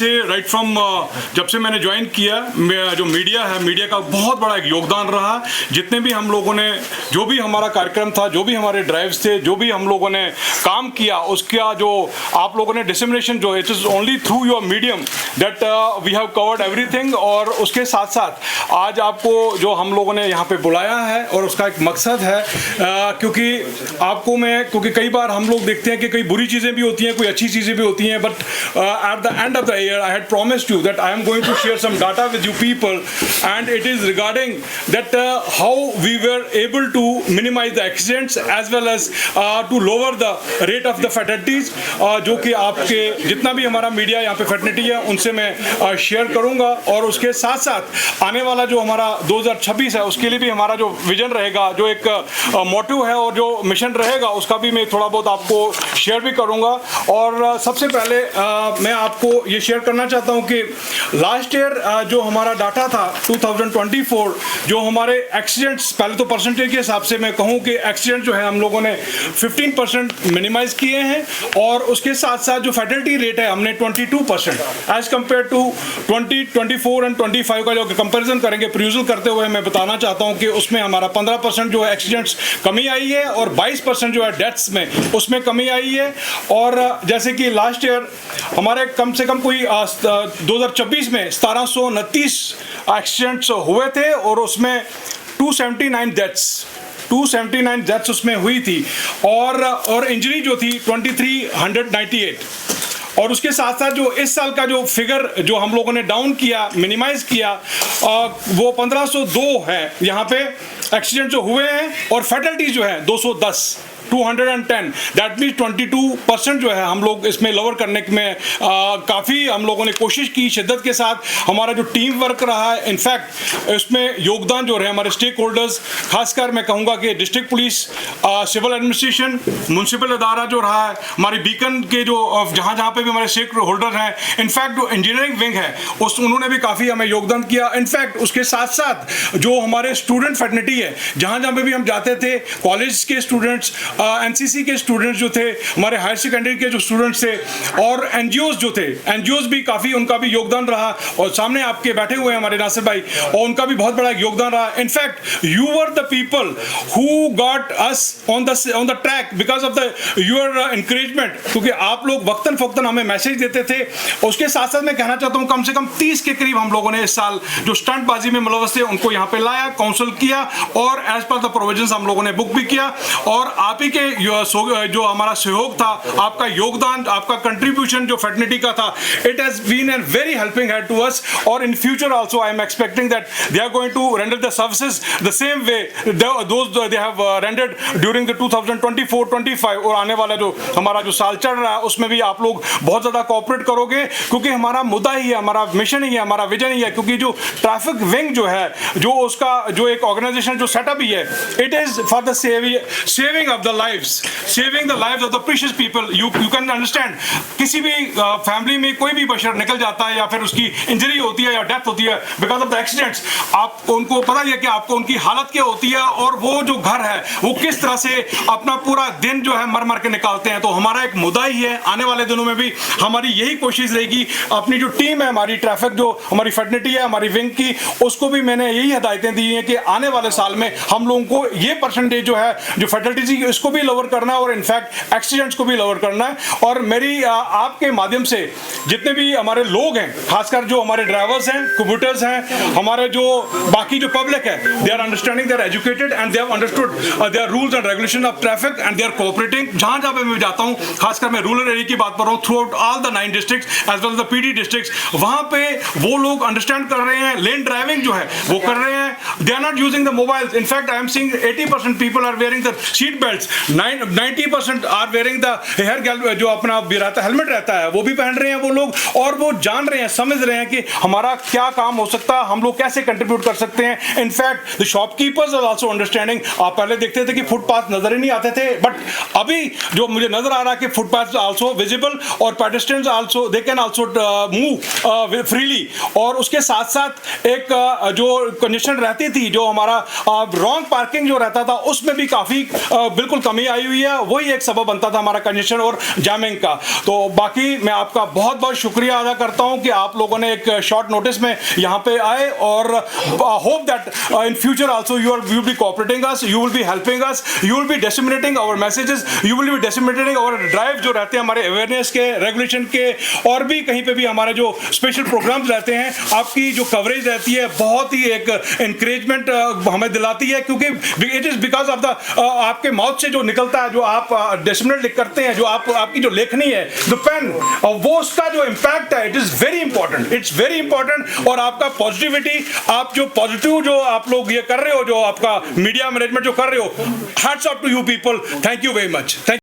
Right from जब से मैंने ज्वाइन किया, जो मीडिया है, मीडिया का बहुत बड़ा एक योगदान रहा। जितने भी हम लोगों ने, जो भी हमारा कार्यक्रम था, जो भी हमारे ड्राइव्स थे, जो भी हम लोगों ने काम किया, उसका जो आप लोगों ने डिसमिनेशन जो it is only through your medium that we have covered everything. और उसके साथ साथ आज आपको जो हम लोगों ने यहाँ पे बुलाया है और उसका एक मकसद है, क्योंकि कई बार हम लोग देखते हैं कि कई बुरी चीज़ें भी होती हैं, कोई अच्छी चीज़ें भी होती हैं, but at the end of the year, I had promised you that I am going to share some data with you people, and it is regarding that how we were able to minimize the accidents as well as to lower the rate of the fatalities, जो कि आपके जितना भी हमारा media यहाँ पे fraternity है उनसे मैं शेयर करूँगा। और उसके साथ साथ आने वाला जो हमारा 2026 है उसके लिए भी हमारा जो विजन रहेगा, जो एक मोटिव है और जो मिशन रहेगा, उसका भी मैं थोड़ा बहुत आपको शेयर भी करूँगा। और सबसे पहले मैं आपको ये शेयर करना चाहता हूं कि लास्ट ईयर जो हमारा डाटा था 2024, जो हमारे एक्सीडेंट्स, पहले तो परसेंटेज के हिसाब से मैं कहूं कि एक्सीडेंट जो है हम लोगों ने 15% मिनिमाइज किए हैं, और उसके साथ साथ जो फैटलिटी रेट है हमने 22% एज कम्पेयर टू 2024 एंड 25 का जो कंपेरिजन करेंगे, प्रियूजल करते हुए मैं बताना चाहता हूं कि उसमें हमारा 15% जो है एक्सीडेंट्स कमी आई है और 22% जो है डेथ्स में उसमें कमी आई है। और जैसे कि लास्ट ईयर हमारे कम से कम कोई 2026 में 1729 एक्सीडेंट्स हुए थे और उसमें 279 डेथ्स उसमें हुई थी, और इंजरी जो थी 2398। और उसके साथ साथ जो इस साल का जो फिगर जो हम लोगों ने डाउन किया, मिनिमाइज किया, वो 1502 है यहाँ पे एक्सीडेंट जो हुए हैं, और फैटलिटीज जो है 210 दैट मीन्स 22% जो है हम लोग इसमें लोअर करने में काफ़ी हम लोगों ने कोशिश की शिद्दत के साथ। हमारा जो टीम वर्क रहा है, इनफैक्ट इसमें योगदान जो रहे हमारे स्टेक होल्डर्स, खासकर मैं कहूँगा कि district police, civil administration, municipal अदारा जो रहा है, हमारी बीकन के जो जहाँ पे भी हमारे स्टेक होल्डर हैं, इनफैक्ट जो इंजीनियरिंग विंग है उन्होंने भी काफ़ी हमें योगदान किया। इनफैक्ट उसके साथ साथ जो हमारे स्टूडेंट फैटर्निटी है, जहाँ पे भी हम जाते थे, कॉलेज के स्टूडेंट्स, एनसीसी के स्टूडेंट्स जो थे, हमारे हायर सेकेंडरी के जो स्टूडेंट्स थे, और एनजीओज जो थे, एनजीओज भी काफ़ी उनका भी योगदान रहा। और सामने आपके बैठे हुए हैं हमारे नासिर भाई, और उनका भी बहुत बड़ा योगदान रहा। In fact you were the people who got us on the track because of the your encouragement, क्योंकि आप लोग वक्तन फ़ौक्तन हमें मैसेज देते थे। उसके साथ साथ मैं कहना चाहता हूँ कम से कम 30 के करीब हम लोगों ने इस साल जो स्टंटबाजी में मुलव्वस थे उनको यहाँ पे लाया, काउंसिल किया, और एज पर द प्रोविजंस हम लोगों ने बुक भी किया। और आप ही के जो हमारा सहयोग था, आपका योगदान, आपका कंट्रीब्यूशन जो फैटर्निटी का था, it has been an very helping hand to us. और in future also I am expecting that they are going to render the services the same way those they have rendered during the 2024-25। और आने वाला जो हमारा जो साल चल रहा है उसमें भी आप लोग बहुत ज़्यादा कोऑपरेट करोगे, क्योंकि हमारा मुद्दा ही है, हमारा मिशन ही है, हमारा विजन ही है। क्योंकि जो ट्रैफिक विंग जो है, जो उसका जो एक ऑर्गेनाइजेशन जो सेटअप ही है, it is for the saving of the lives, saving the lives of the precious people. You can understand, किसी भी फैमिली में कोई भी बशर निकल जाता है या फिर उसकी इंजरी होती है या डेथ होती है बिकॉज ऑफ द एक्सीडेंट्स, आपको उनको पता ही है कि आपको उनकी हालत क्या होती है, और वो जो घर है वो किस तरह से अपना पूरा दिन जो है मर मर के निकालते हैं। तो हमारा एक मुद्दा ही है, आने वाले दिनों में भी हमारी यही कोशिश रहेगी। अपनी जो टीम है, हमारी ट्रैफिक जो हमारी फैटर्निटी है, हमारी विंग की, उसको भी मैंने यही हिदायतें दी हैं कि आने वाले साल में हम लोगों को ये परसेंटेज जो है जो फैटर्निटी इसको भी लोअर करना है, और इनफैक्ट एक्सीडेंट्स को भी लोअर करना है। और मेरी आपके माध्यम से जितने भी हमारे लोग हैं, खासकर जो हमारे ड्राइवर्स हैं, कंप्यूटर्स हैं, हमारे जो बाकी जो पब्लिक है, they are understanding, they are educated and they have understood their rules and regulation of traffic and they are cooperating. जहां जहां पे मैं जाता हूं, खासकर मैं रूरल एरिया की बात कर रहा हूं, throughout all the 9 districts as well the PD districts, वहां पे वो लोग अंडरस्टैंड कर रहे हैं, लेन ड्राइविंग जो है वो कर रहे हैं, they are not using the mobiles. In fact I am seeing 80% people are wearing the seat belts, 90% are wearing the hair जो अपना भी रहता है, हेलमेट रहता है, वो भी पहन रहे हैं वो लोग, और वो जान रहे हैं, समझ रहे हैं कि हमारा क्या काम हो सकता है, हम लोग कैसे कंट्रीब्यूट कर सकते हैं। In fact the shopkeepers are also understanding. आप पहले देखते थे कि फुटपाथ नजर ही नहीं आते थे, बट अभी जो मुझे नजर आ रहा है कि फुटपाथ आल्सो विजिबल, और pedestrians also they can also move freely. और उसके साथ साथ एक जो कंडीशन रहती थी, जो हमारा रॉन्ग पार्किंग जो रहता था, उसमें भी काफी बिल्कुल बिल्कुल कमी आई हुई है, वही एक सबब बनता था हमारा कंजेशन और जामिंग का। तो बाकी मैं आपका बहुत बहुत शुक्रिया अदा करता हूं कि आप लोगों ने एक शॉर्ट नोटिस में यहाँ पे आए, और hope that in future also you will be cooperating us, you will be helping us, you will be disseminating our messages, you will be disseminating our drive जो रहते हैं हमारे अवेयरनेस के, रेगुलेशन के, और भी कहीं पे भी हमारे जो स्पेशल प्रोग्राम्स रहते हैं, आपकी जो कवरेज रहती है बहुत ही एक एनकरेजमेंट हमें दिलाती है, क्योंकि it is because of the आपके माउथ से जो निकलता है, जो आप डिसमिनेट करते हैं, जो आपकी जो लेखनी है, द पेन, वो उसका जो इम्पैक्ट है, it is very important, it's very important. और आपका पॉजिटिविटी, आप जो पॉजिटिव जो आप लोग ये कर रहे हो, जो आपका मीडिया मैनेजमेंट जो कर रहे हो, hats off to you people, thank you very much.